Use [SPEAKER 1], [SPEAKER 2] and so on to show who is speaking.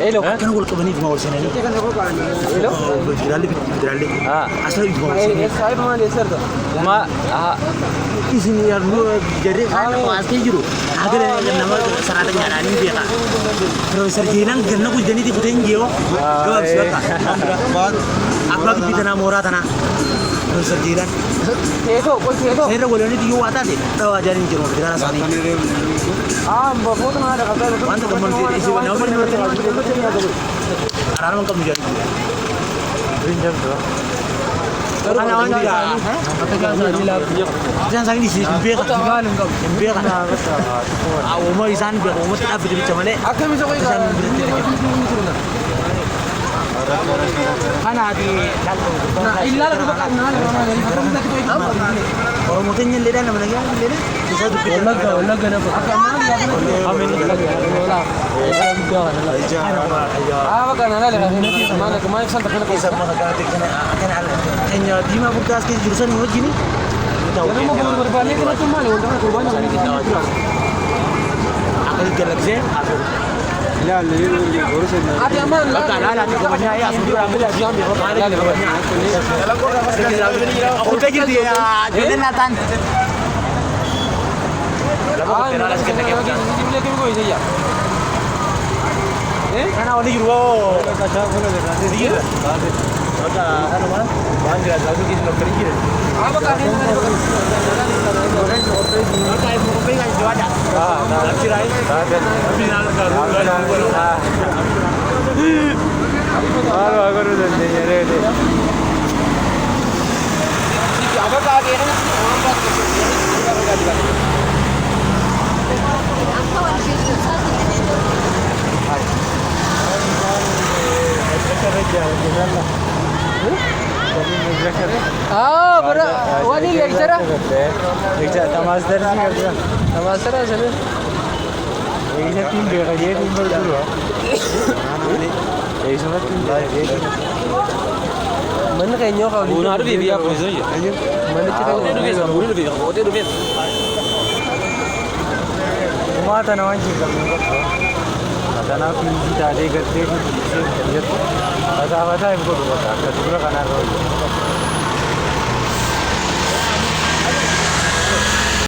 [SPEAKER 1] Elo.
[SPEAKER 2] Kan wal qabanii fi wal seenanii.
[SPEAKER 1] Elo.
[SPEAKER 2] Federaallee. Asirra itti wal
[SPEAKER 1] Eh,
[SPEAKER 2] seenanii.
[SPEAKER 1] sahib mana desa tu. Ma,
[SPEAKER 2] Isin yaadnu jarri kan waasii jiru. Agar nama sarara nyaadhaan beeka. Profeesar Jeenan ganna guddanii futeen jiyo. Gabaabsi bakka. Abbaa gibbii tanaa mooraa tanaa. Profeesar Jeenan.
[SPEAKER 1] Teto, kau teto.
[SPEAKER 2] Seera waliin iyyuu waa taate dhawaa jaaniin jiru federaala isaanii.
[SPEAKER 1] Foto mana ada kata.
[SPEAKER 2] Wanta gammachiisa isin nama inni araarama qabnu jaaniin.
[SPEAKER 1] Rinjam tu.
[SPEAKER 2] Ana wanta jangan sangat di sini beeka. Beeka. Umur isaan beeka. Umur tidak beda macam mana.
[SPEAKER 1] Aku bisa kau ikan.
[SPEAKER 2] Kana di
[SPEAKER 1] Nah, illa la bukan nah,
[SPEAKER 2] orang mungkin yang leda nama lagi leda bisa tu kita.
[SPEAKER 1] Olah gana apa? Amin. Ah, bukan nah, leh. Mana kemana sangat kena
[SPEAKER 2] Bisa makan kena hanya di mana bukan asal jurusan ini gini. Tahu.
[SPEAKER 1] Kalau mau berbalik kena cuma ni untuk korban yang kita jual.
[SPEAKER 2] Akan galaksi.
[SPEAKER 1] Ya, lebih baru saja. Ada mana?
[SPEAKER 2] Kalau ada banyak ya, sudah ambil lagi ambil. Aku tak jadi ya, jadi Nathan.
[SPEAKER 1] Ah, ini lagi kau ini ya.
[SPEAKER 2] Karena awalnya juga. Dia. Maka kan mana? Bangga lagu kita nak pergi.
[SPEAKER 1] Apa kah ini?
[SPEAKER 2] Maka ibu pengen jual ada. Nah, kira ini. Tapi nak kalau.
[SPEAKER 1] Baru aku dah jadi. Apa kah ini? Wani lecturer. Lecturer tamazdar ni kerja. Tamazdar aja. Ini tim berapa dia tim berdua. Ini semua tim berapa. Mana kayaknya kau ni. Bukan ada biaya apa saja. Mana kita ada biaya. Bukan ada biaya. Ada biaya. Cuma tanah wajib kalau tanah pinji tadi kerja itu bisa kerja. Ada apa saja ibu tu, ada juga kan ada.